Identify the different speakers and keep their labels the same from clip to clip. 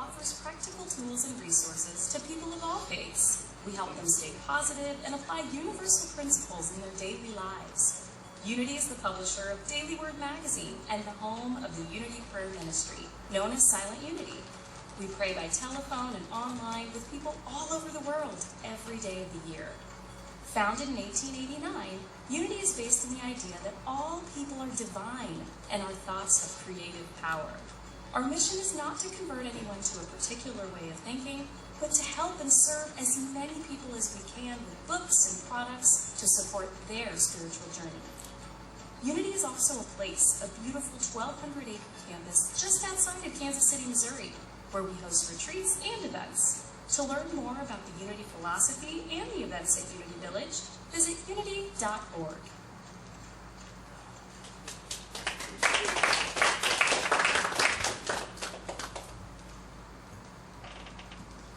Speaker 1: offers practical tools and resources to people of all faiths. We help them stay positive and apply universal principles in their daily lives. Unity is the publisher of Daily Word magazine and the home of the Unity Prayer Ministry, known as Silent Unity. We pray by telephone and online with people all over the world every day of the year. Founded in 1889, Unity is based on the idea that all people are divine and our thoughts have creative power. Our mission is not to convert anyone to a particular way of thinking, but to help and serve as many people as we can with books and products to support their spiritual journey. Unity is also a place, a beautiful 1,200-acre campus just outside of Kansas City, Missouri, where we host retreats and events. To learn more about the Unity philosophy and the events at Unity Village, visit unity.org.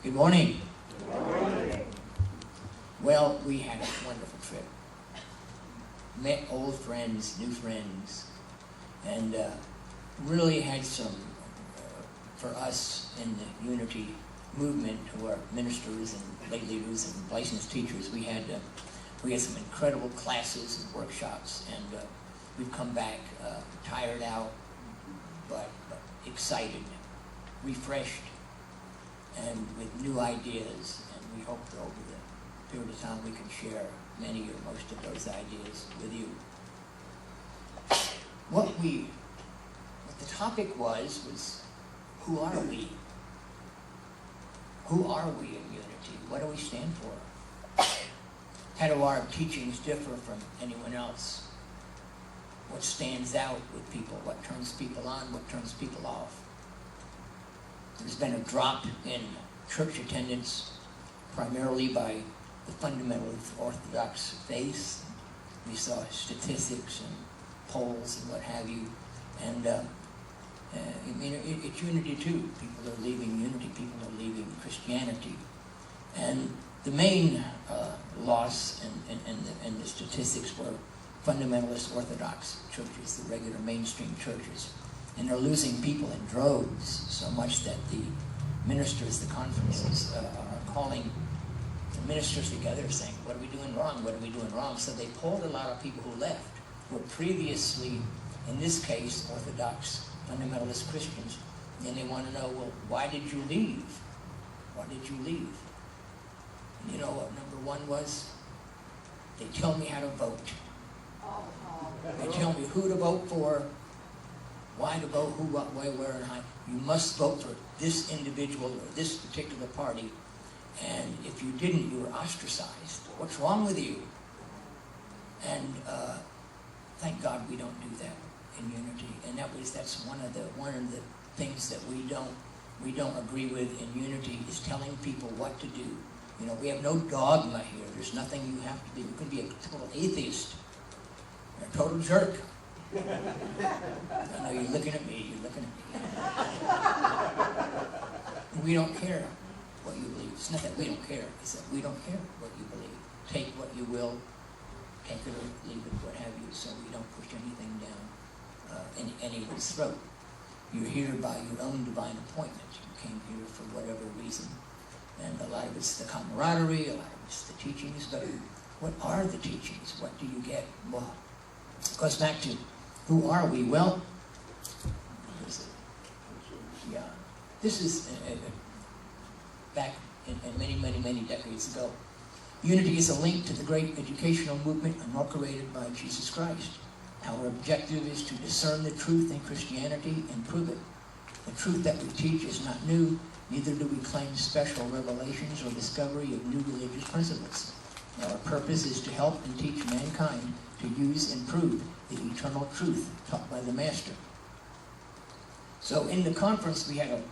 Speaker 2: Good morning. Good morning. Well, we had a wonderful trip. Met old friends, new friends, and really had some, for us in the Unity movement, who are ministers and lay leaders and licensed teachers, we had some incredible classes and workshops, and we've come back tired out, but excited, refreshed, and with new ideas, and we hope that over the period of time we can share many or most of those ideas with you. What the topic was, who are we? Who are we in Unity? What do we stand for? How do our teachings differ from anyone else? What stands out with people? What turns people on? What turns people off? There's been a drop in church attendance, primarily by the fundamentalist Orthodox faith. We saw statistics and polls and what have you. And it's Unity too. People are leaving Unity. People are leaving Christianity. And the main loss in the statistics were fundamentalist Orthodox churches, the regular mainstream churches. And they're losing people in droves, so much that the ministers, the conferences, are calling the ministers together saying, what are we doing wrong? What are we doing wrong? So they pulled a lot of people who left, who were previously, in this case, Orthodox fundamentalist Christians. And they want to know, well, why did you leave? Why did you leave? And you know what number one was? They tell me how to vote. They tell me who to vote for, why to vote, who, what, why, where, and how. You must vote for this individual or this particular party, and if you didn't, you were ostracized. What's wrong with you? And thank God we don't do that in Unity. And that's one of the things that we don't agree with in Unity, is telling people what to do. You know, we have no dogma here. There's nothing you have to be. You can be a total atheist, or a total jerk. I know you're looking at me. We don't care what you believe. It's not that we don't care. It's that we don't care what you believe. Take what you will, take it or leave it, what have you, so we don't push anything down anyone's throat. You're here by your own divine appointment. You came here for whatever reason. And a lot of it's the camaraderie, a lot of it's the teachings, but what are the teachings? What do you get? Well, it goes back to, who are we? Well, yeah, this is back in many decades ago. Unity is a link to the great educational movement inaugurated by Jesus Christ. Our objective is to discern the truth in Christianity and prove it. The truth that we teach is not new, neither do we claim special revelations or discovery of new religious principles. Our purpose is to help and teach mankind to use and prove the eternal truth taught by the Master. So in the conference we had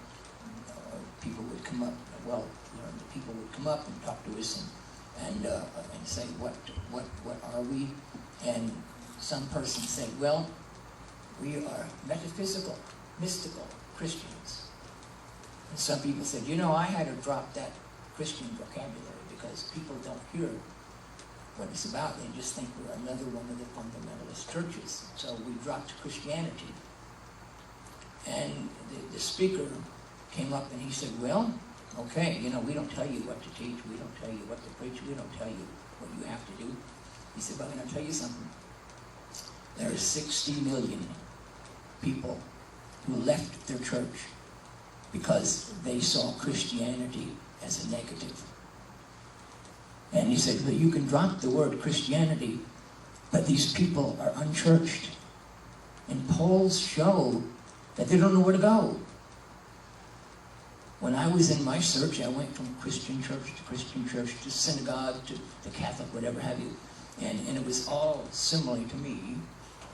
Speaker 2: people would come up, people would come up and talk to us and say, what are we? And some person said, well, we are metaphysical, mystical Christians. And some people said, I had to drop that Christian vocabulary because people don't hear what it's about. They just think we're another one of the fundamentalist churches. So we dropped Christianity. And the speaker came up and he said, well, okay, we don't tell you what to teach, we don't tell you what to preach, we don't tell you what you have to do. He said, but I'm going to tell you something. There are 60 million people who left their church because they saw Christianity as a negative. And he said, well, you can drop the word Christianity, but these people are unchurched. And polls show that they don't know where to go. When I was in my search, I went from Christian church to synagogue to Catholic, whatever have you. And it was all similar to me.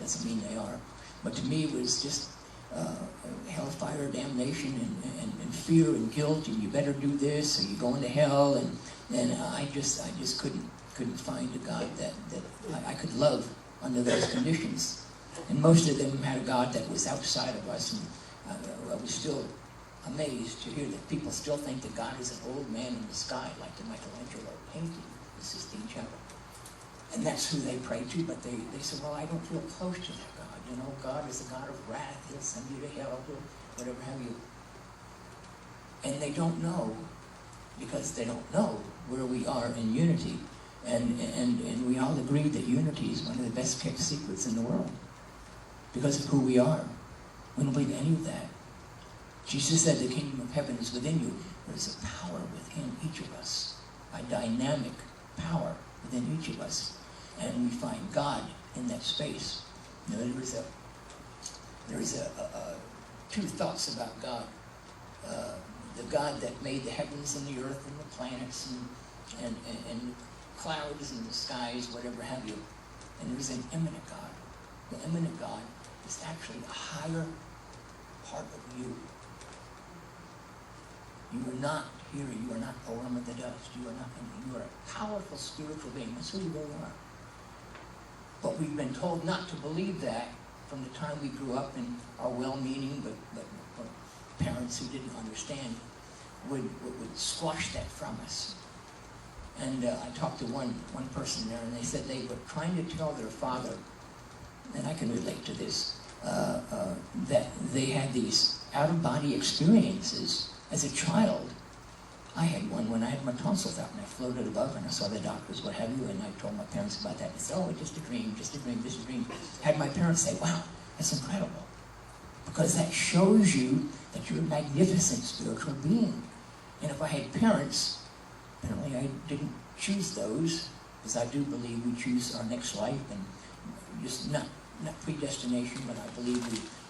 Speaker 2: Doesn't mean they are. But to me, it was just hellfire, damnation, and fear and guilt, and you better do this, or you're going to hell. And I just couldn't find a God that I could love under those conditions. And most of them had a God that was outside of us. And I was still amazed to hear that people still think that God is an old man in the sky, like the Michelangelo painting, the Sistine Chapel. And that's who they pray to, but they say, well, I don't feel close to that God. God is a God of wrath. He'll send you to hell, whatever have you. And they don't know, because they don't know where we are in unity. And we all agree that unity is one of the best kept secrets in the world, because of who we are. We don't believe any of that. Jesus said the kingdom of heaven is within you. There is a power within each of us, a dynamic power within each of us. And we find God in that space. There is two thoughts about God. The God that made the heavens and the earth and the planets and clouds and the skies, whatever have you. And there's an immanent God. The immanent God is actually a higher part of you. You are not here. You are not a worm of the dust. You are a powerful spiritual being. That's who you really are. But we've been told not to believe that from the time we grew up, and our well-meaning but parents who didn't understand would squash that from us. And I talked to one person there, and they said they were trying to tell their father, and I can relate to this, that they had these out-of-body experiences as a child. I had one when I had my tonsils out, and I floated above, and I saw the doctors, what have you, and I told my parents about that. They said, oh, just a dream, just a dream, just a dream. Had my parents say, wow, that's incredible. Because that shows you that you're a magnificent spiritual being. And if I had parents, apparently I didn't choose those, because I do believe we choose our next life, and just not predestination, but I believe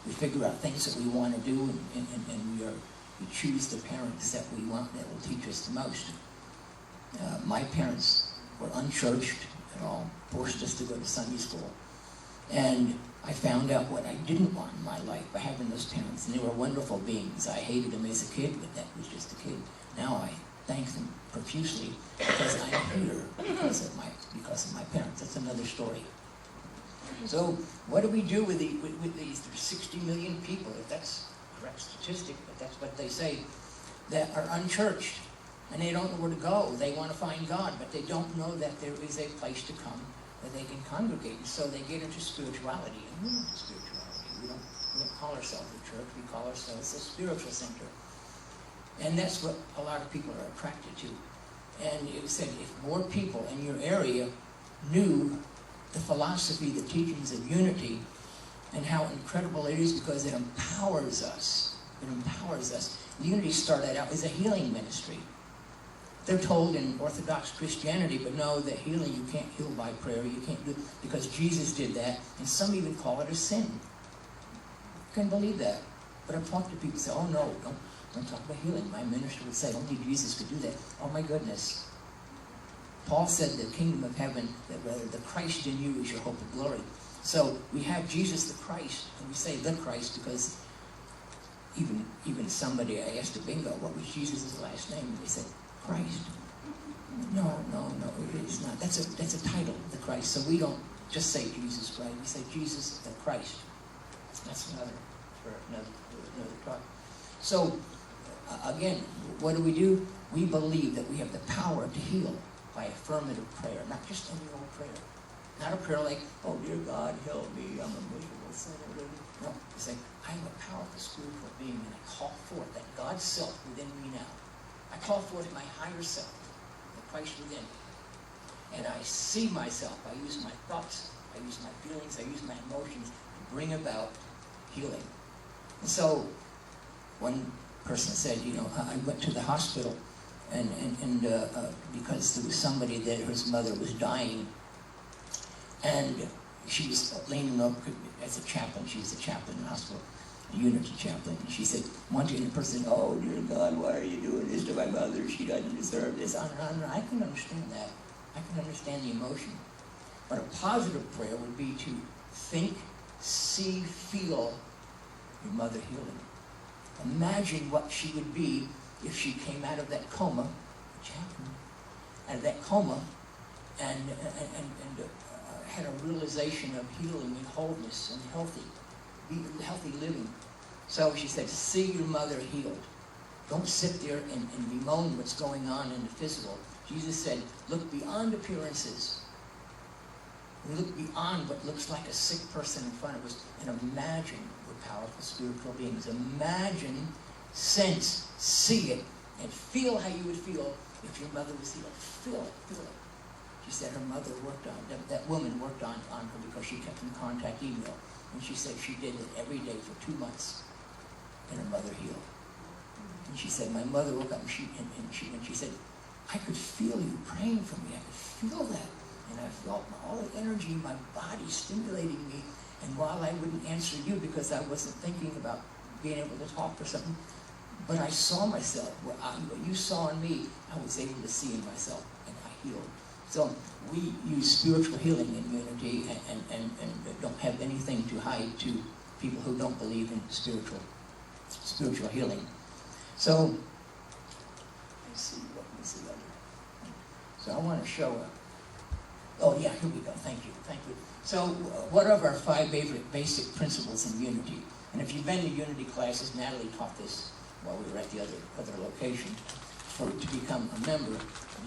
Speaker 2: we figure out things that we want to do, and we choose the parents that we want, that will teach us the most. My parents were unchurched at all, forced us to go to Sunday school. And I found out what I didn't want in my life by having those parents. And they were wonderful beings. I hated them as a kid, but that was just a kid. Now I thank them profusely because I'm here because of my parents. That's another story. So what do we do with these 60 million people, if that's correct statistic, but that's what they say, that are unchurched, and they don't know where to go. They want to find God, but they don't know that there is a place to come where they can congregate. And so they get into spirituality, and we're into spirituality. We don't call ourselves a church, we call ourselves a spiritual center. And that's what a lot of people are attracted to. And it said, if more people in your area knew the philosophy, the teachings of unity, and how incredible it is, because it empowers us. It empowers us. Unity started out as a healing ministry. They're told in Orthodox Christianity, but no, that healing, you can't heal by prayer. You can't do it because Jesus did that, and some even call it a sin. You can't believe that. But I've talked to people who say, oh no, don't talk about healing. My minister would say, only Jesus could do that. Oh my goodness. Paul said the kingdom of heaven, that rather the Christ in you is your hope of glory. So we have Jesus the Christ, and we say the Christ because even somebody, I asked a bingo, what was Jesus' last name? And they said, Christ. No, it is not. That's a title, the Christ. So we don't just say Jesus Christ. We say Jesus the Christ. That's another talk. So again, what do? We believe that we have the power to heal by affirmative prayer, not just any old prayer. Not a prayer like, oh dear God, help me, I'm a miserable sinner. No, you say, I am a powerful spiritual being, and I call forth that God's self within me now. I call forth my higher self, the Christ within. And I see myself. I use my thoughts, I use my feelings, I use my emotions to bring about healing. And so, one person said, I went to the hospital, and because there was somebody there, his mother was dying, and she was leaning over as a chaplain. She was a chaplain in the hospital, a Unity chaplain. And she said, one person, oh, dear God, why are you doing this to my mother? She doesn't deserve this. On and on and on. I can understand that. I can understand the emotion. But a positive prayer would be to think, see, feel your mother healing. Imagine what she would be if she came out of that coma, a chaplain, out of that coma, and had a realization of healing and wholeness and healthy living. So she said, see your mother healed. Don't sit there and bemoan what's going on in the physical. Jesus said, look beyond appearances. Look beyond what looks like a sick person in front of us and imagine we're powerful spiritual beings. Imagine, sense, see it, and feel how you would feel if your mother was healed. Feel it, feel it. She said her mother worked on, that woman worked on her because she kept in contact email. And she said she did it every day for 2 months. And her mother healed. And she said, my mother woke up and she said, I could feel you praying for me. I could feel that. And I felt all the energy in my body stimulating me. And while I wouldn't answer you because I wasn't thinking about being able to talk or something, but I saw myself. What you saw in me, I was able to see in myself, and I healed. So we use spiritual healing in Unity and don't have anything to hide to people who don't believe in spiritual healing. So let's see, what was the other? So I want to show oh yeah, here we go. Thank you. So what are our 5 basic principles in Unity? And if you've been to Unity classes, Natalie taught this while we were at the other location. To become a member,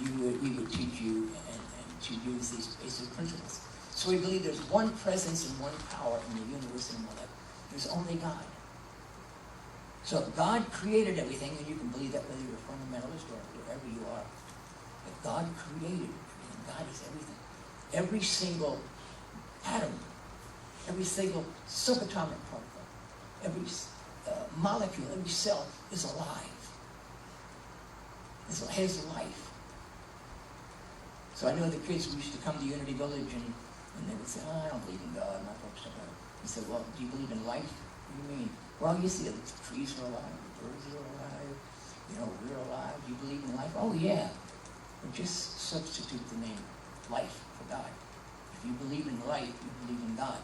Speaker 2: we would teach you and to use these basic principles. So we believe there's one presence and one power in the universe and all that. There's only God. So God created everything, and you can believe that whether you're a fundamentalist or wherever you are. But God created, and God is everything. Every single atom, every single subatomic particle, every molecule, every cell is alive. It has life. So I know the kids who used to come to Unity Village and they would say, I don't believe in God, I'm not focused on God. He said, well, do you believe in life? What do you mean? Well, you see, the trees are alive, the birds are alive, we're alive. Do you believe in life? Oh, yeah. But just substitute the name life for God. If you believe in life, you believe in God.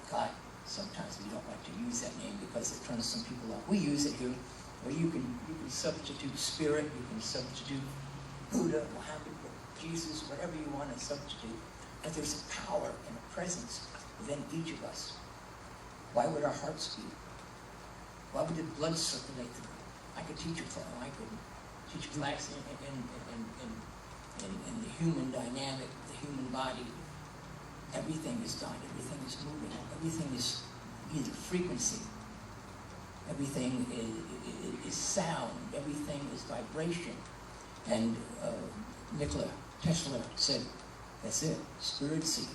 Speaker 2: God, sometimes we don't like to use that name because it turns some people off. We use it here, where you can substitute spirit, you can substitute Buddha, Muhammad, Jesus, whatever you want to substitute. But there's a power and a presence within each of us. Why would our hearts beat? Why would the blood circulate through? I could teach a class in the human dynamic, the human body. Everything is done, everything is moving, everything is either frequency, everything is sound, everything is vibration. And Nikola Tesla said, that's it, spiricy,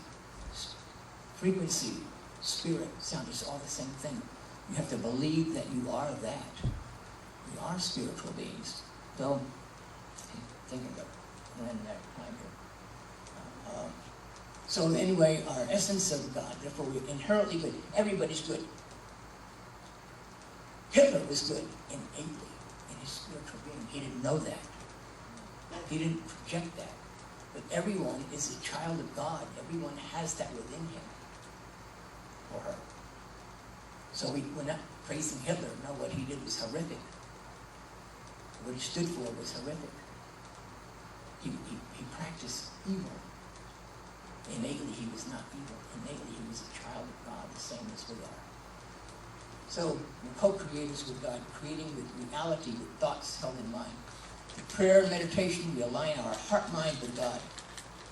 Speaker 2: frequency, spirit, sound is all the same thing. You have to believe that you are that. We are spiritual beings. So, thinking about when that time here. So anyway, our essence of God, therefore we're inherently good. Everybody's good. Hitler was good innately in his spiritual being. He didn't know that. He didn't project that. But everyone is a child of God. Everyone has that within him or her. So we're not praising Hitler. No, what he did was horrific. What he stood for was horrific. He practiced evil. Innately, he was not evil. Innately, he was a child of God, the same as we are. So, we're co-creators with God, creating with reality with thoughts held in mind. In prayer and meditation, we align our heart-mind with God.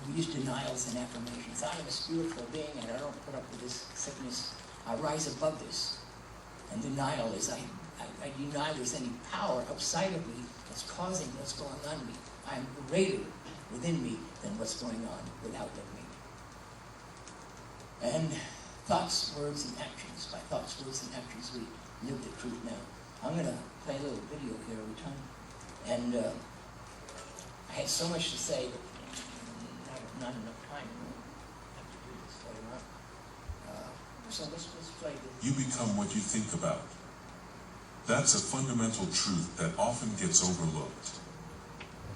Speaker 2: We use denials and affirmations. I am a spiritual being, and I don't put up with this sickness. I rise above this. And denial is I deny there's any power outside of me that's causing what's going on in me. I'm greater within me than what's going on without me. And thoughts, words, and actions. By thoughts, words, and actions, we live the truth now. I'm going to play a little video here every time. And I had so much to say, but not enough time. I have to do this later on. So let's play this.
Speaker 3: You become what you think about. That's a fundamental truth that often gets overlooked.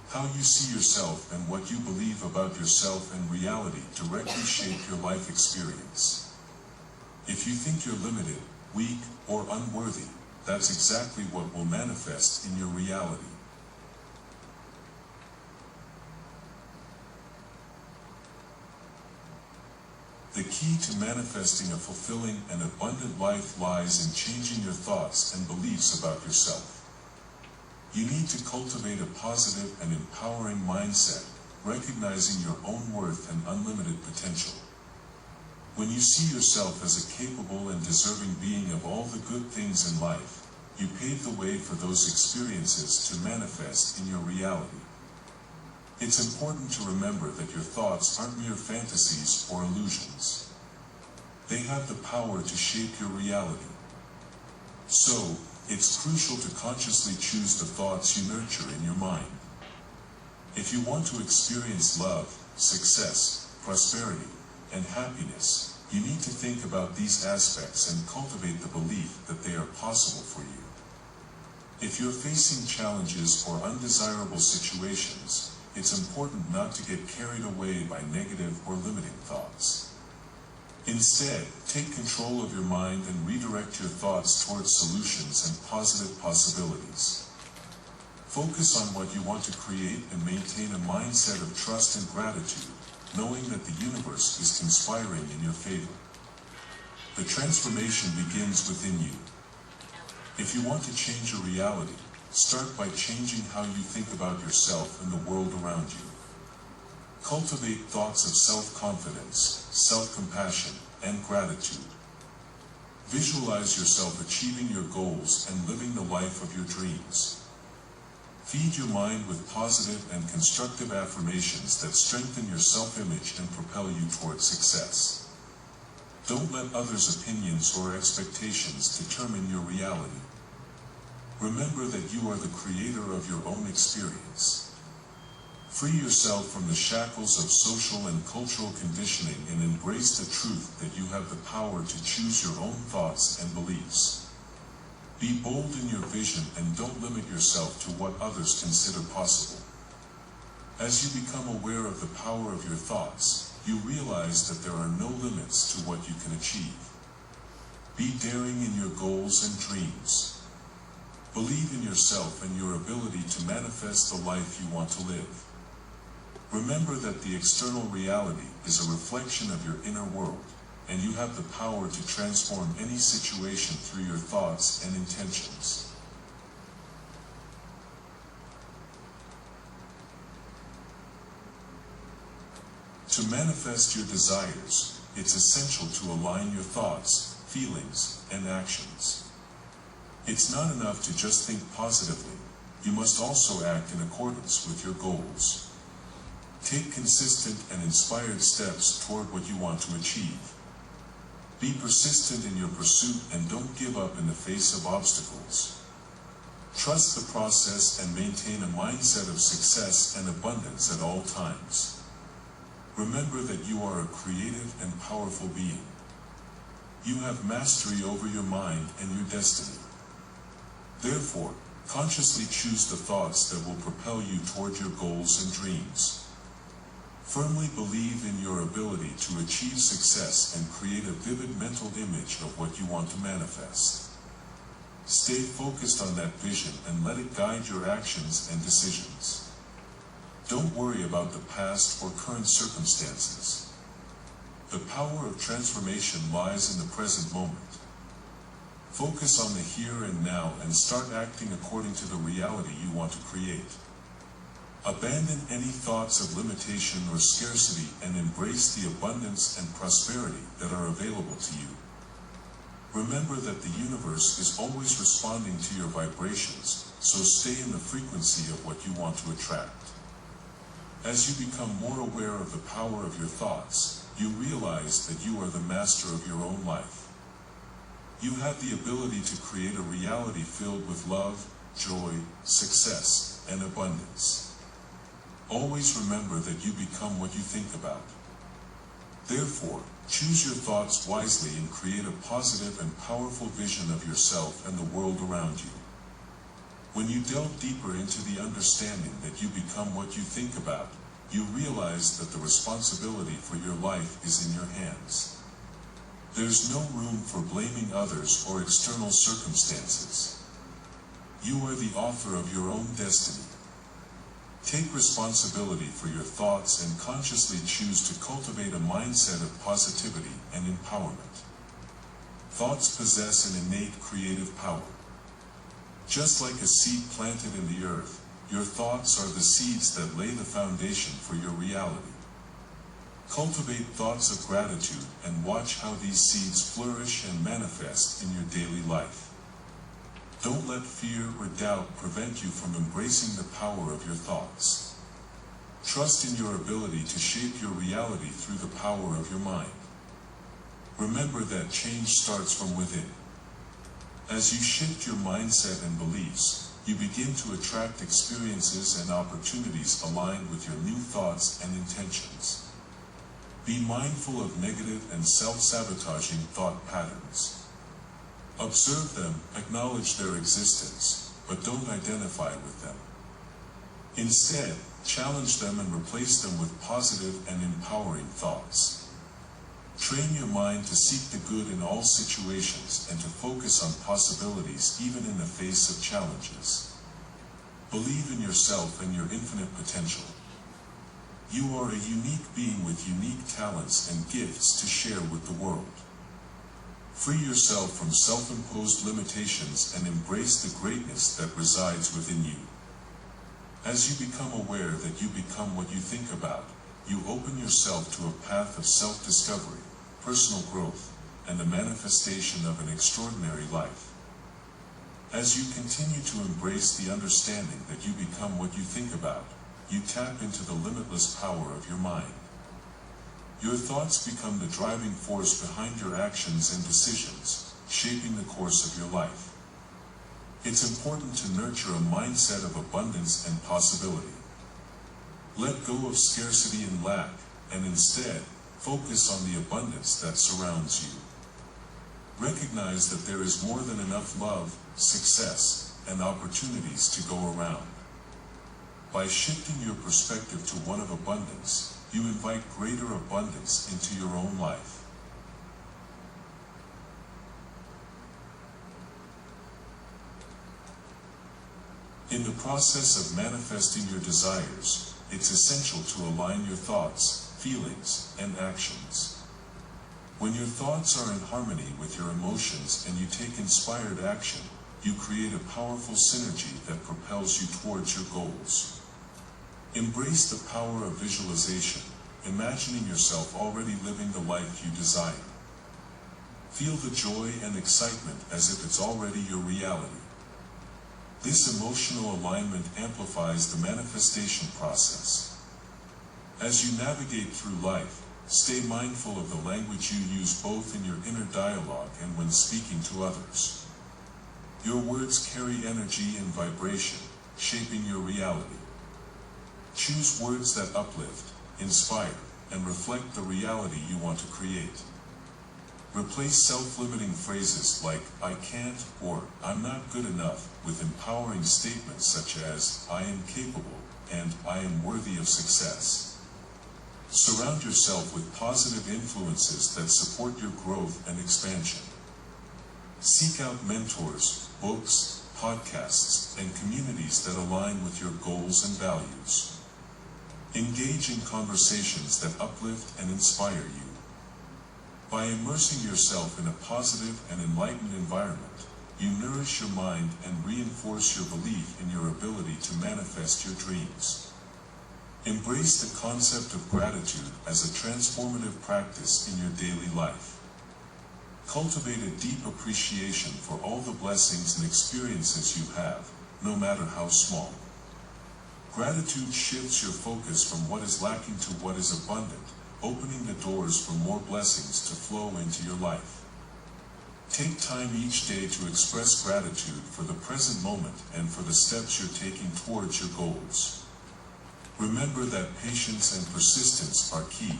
Speaker 3: How you see yourself and what you believe about yourself and reality directly shape your life experience. If you think you're limited, weak, or unworthy, that's exactly what will manifest in your reality. The key to manifesting a fulfilling and abundant life lies in changing your thoughts and beliefs about yourself. You need to cultivate a positive and empowering mindset, recognizing your own worth and unlimited potential. When you see yourself as a capable and deserving being of all the good things in life, you pave the way for those experiences to manifest in your reality. It's important to remember that your thoughts aren't mere fantasies or illusions. They have the power to shape your reality. So, it's crucial to consciously choose the thoughts you nurture in your mind. If you want to experience love, success, prosperity, and happiness, you need to think about these aspects and cultivate the belief that they are possible for you. If you're facing challenges or undesirable situations, it's important not to get carried away by negative or limiting thoughts. Instead, take control of your mind and redirect your thoughts towards solutions and positive possibilities. Focus on what you want to create and maintain a mindset of trust and gratitude, knowing that the universe is conspiring in your favor. The transformation begins within you. If you want to change your reality, start by changing how you think about yourself and the world around you. Cultivate thoughts of self-confidence, self-compassion, and gratitude. Visualize yourself achieving your goals and living the life of your dreams. Feed your mind with positive and constructive affirmations that strengthen your self-image and propel you toward success. Don't let others' opinions or expectations determine your reality. Remember that you are the creator of your own experience. Free yourself from the shackles of social and cultural conditioning and embrace the truth that you have the power to choose your own thoughts and beliefs. Be bold in your vision and don't limit yourself to what others consider possible. As you become aware of the power of your thoughts, you realize that there are no limits to what you can achieve. Be daring in your goals and dreams. Believe in yourself and your ability to manifest the life you want to live. Remember that the external reality is a reflection of your inner world, and you have the power to transform any situation through your thoughts and intentions. To manifest your desires, it's essential to align your thoughts, feelings, and actions. It's not enough to just think positively. You must also act in accordance with your goals. Take consistent and inspired steps toward what you want to achieve. Be persistent in your pursuit and don't give up in the face of obstacles. Trust the process and maintain a mindset of success and abundance at all times. Remember that you are a creative and powerful being. You have mastery over your mind and your destiny. Therefore, consciously choose the thoughts that will propel you toward your goals and dreams. Firmly believe in your ability to achieve success and create a vivid mental image of what you want to manifest. Stay focused on that vision and let it guide your actions and decisions. Don't worry about the past or current circumstances. The power of transformation lies in the present moment. Focus on the here and now and start acting according to the reality you want to create. Abandon any thoughts of limitation or scarcity and embrace the abundance and prosperity that are available to you. Remember that the universe is always responding to your vibrations, so stay in the frequency of what you want to attract. As you become more aware of the power of your thoughts, you realize that you are the master of your own life. You have the ability to create a reality filled with love, joy, success, and abundance. Always remember that you become what you think about. Therefore, choose your thoughts wisely and create a positive and powerful vision of yourself and the world around you. When you delve deeper into the understanding that you become what you think about, you realize that the responsibility for your life is in your hands. There's no room for blaming others or external circumstances. You are the author of your own destiny. Take responsibility for your thoughts and consciously choose to cultivate a mindset of positivity and empowerment. Thoughts possess an innate creative power. Just like a seed planted in the earth, your thoughts are the seeds that lay the foundation for your reality. Cultivate thoughts of gratitude and watch how these seeds flourish and manifest in your daily life. Don't let fear or doubt prevent you from embracing the power of your thoughts. Trust in your ability to shape your reality through the power of your mind. Remember that change starts from within. As you shift your mindset and beliefs, you begin to attract experiences and opportunities aligned with your new thoughts and intentions. Be mindful of negative and self-sabotaging thought patterns. Observe them, acknowledge their existence, but don't identify with them. Instead, challenge them and replace them with positive and empowering thoughts. Train your mind to seek the good in all situations and to focus on possibilities even in the face of challenges. Believe in yourself and your infinite potential. You are a unique being with unique talents and gifts to share with the world. Free yourself from self-imposed limitations and embrace the greatness that resides within you. As you become aware that you become what you think about, you open yourself to a path of self-discovery, personal growth, and the manifestation of an extraordinary life. As you continue to embrace the understanding that you become what you think about, you tap into the limitless power of your mind. Your thoughts become the driving force behind your actions and decisions, shaping the course of your life. It's important to nurture a mindset of abundance and possibility. Let go of scarcity and lack, and instead, focus on the abundance that surrounds you. Recognize that there is more than enough love, success, and opportunities to go around. By shifting your perspective to one of abundance, you invite greater abundance into your own life. In the process of manifesting your desires, it's essential to align your thoughts, feelings, and actions. When your thoughts are in harmony with your emotions and you take inspired action, you create a powerful synergy that propels you towards your goals. Embrace the power of visualization, imagining yourself already living the life you desire. Feel the joy and excitement as if it's already your reality. This emotional alignment amplifies the manifestation process. As you navigate through life, stay mindful of the language you use both in your inner dialogue and when speaking to others. Your words carry energy and vibration, shaping your reality. Choose words that uplift, inspire, and reflect the reality you want to create. Replace self-limiting phrases like "I can't" or "I'm not good enough" with empowering statements such as "I am capable" and "I am worthy of success." Surround yourself with positive influences that support your growth and expansion. Seek out mentors, books, podcasts, and communities that align with your goals and values. Engage in conversations that uplift and inspire you. By immersing yourself in a positive and enlightened environment, you nourish your mind and reinforce your belief in your ability to manifest your dreams. Embrace the concept of gratitude as a transformative practice in your daily life. Cultivate a deep appreciation for all the blessings and experiences you have, no matter how small. Gratitude shifts your focus from what is lacking to what is abundant, opening the doors for more blessings to flow into your life. Take time each day to express gratitude for the present moment and for the steps you're taking towards your goals. Remember that patience and persistence are key.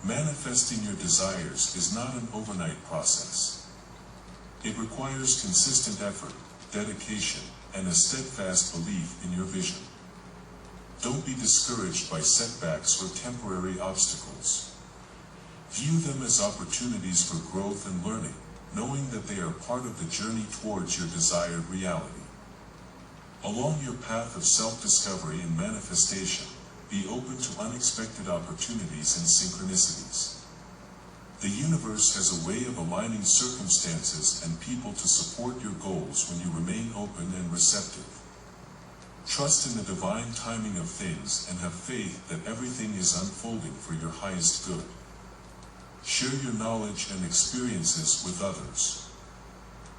Speaker 3: Manifesting your desires is not an overnight process. It requires consistent effort, dedication, and a steadfast belief in your vision. Don't be discouraged by setbacks or temporary obstacles. View them as opportunities for growth and learning, knowing that they are part of the journey towards your desired reality. Along your path of self-discovery and manifestation, be open to unexpected opportunities and synchronicities. The universe has a way of aligning circumstances and people to support your goals when you remain open and receptive. Trust in the divine timing of things and have faith that everything is unfolding for your highest good. Share your knowledge and experiences with others.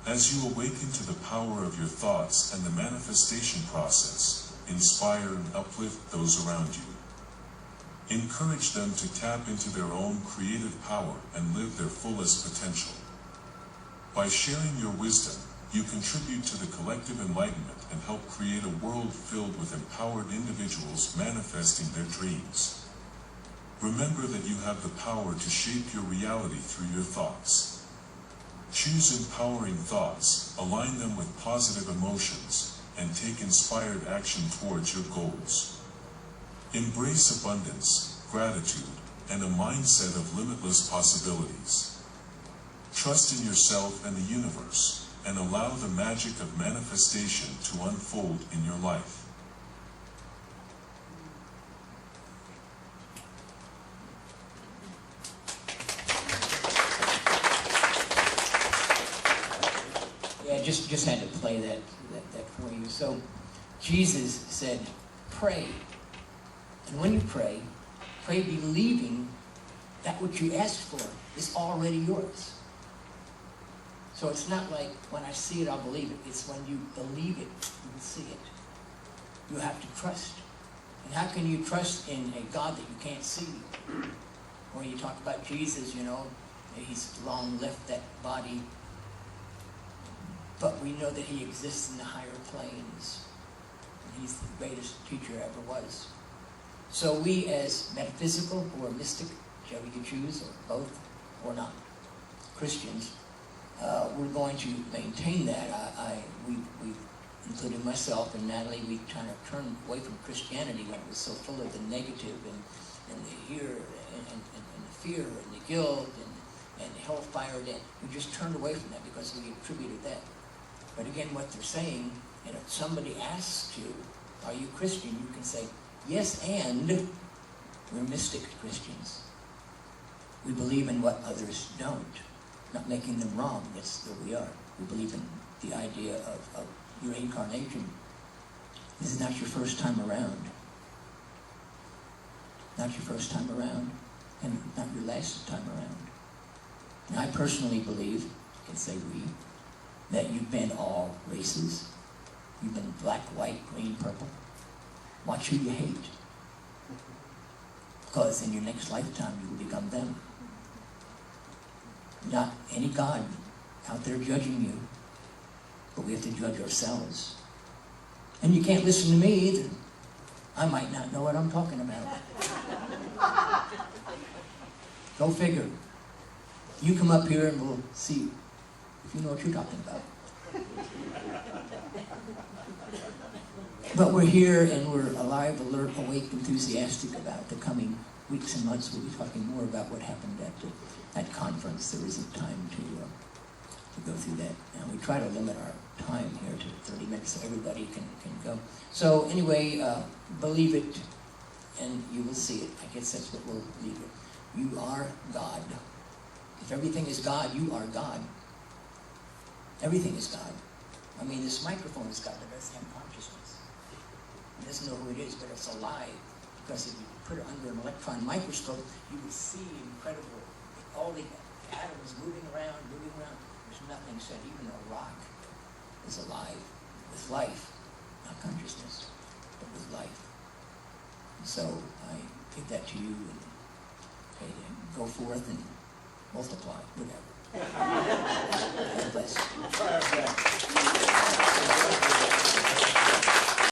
Speaker 3: As you awaken to the power of your thoughts and the manifestation process, inspire and uplift those around you. Encourage them to tap into their own creative power and live their fullest potential. By sharing your wisdom, you contribute to the collective enlightenment and help create a world filled with empowered individuals manifesting their dreams. Remember that you have the power to shape your reality through your thoughts. Choose empowering thoughts, align them with positive emotions, and take inspired action towards your goals. Embrace abundance, gratitude, and a mindset of limitless possibilities. Trust in yourself and the universe, and allow the magic of manifestation to unfold in your life.
Speaker 2: Yeah, just had to play that for you. So Jesus said, pray. And when you pray believing that what you asked for is already yours. So it's not like when I see it, I'll believe it. It's when you believe it, you will see it. You have to trust. And how can you trust in a God that you can't see? When you talk about Jesus, he's long left that body, but we know that he exists in the higher planes. And he's the greatest teacher ever was. So we as metaphysical or mystic, whichever you choose, or both, or not, Christians, we're going to maintain that. We, including myself and Natalie, we kind of turned away from Christianity when it was so full of the negative and the here and the fear and the guilt and the hellfire. We just turned away from that because we attributed that. But again, what they're saying, if somebody asks you, are you Christian? You can say, yes, and we're mystic Christians. We believe in what others don't. Not making them wrong, that's who we are. We believe in the idea of your incarnation. This is not your first time around. Not your first time around, and not your last time around. And I personally believe, I can say we, that you've been all races. You've been black, white, green, purple. Watch who you hate. Because in your next lifetime, you will become them. Not any God out there judging you, but we have to judge ourselves. And you can't listen to me either. I might not know what I'm talking about. Go figure. You come up here and we'll see if you know what you're talking about. But we're here and we're alive, alert, awake, enthusiastic about the coming weeks and months. We'll be talking more about what happened at that conference. There isn't time to go through that. And we try to limit our time here to 30 minutes so everybody can go. So anyway, believe it and you will see it. I guess that's what we'll leave it. You are God. If everything is God, you are God. Everything is God. I mean, this microphone is God that doesn't have consciousness. It doesn't know who it is, but it's alive. Because if you put it under an electron microscope, you would see incredible, all the atoms moving around, moving around. There's nothing said. Even a rock is alive with life, not consciousness, but with life. And so I give that to you, and okay, go forth and multiply, whatever. God bless.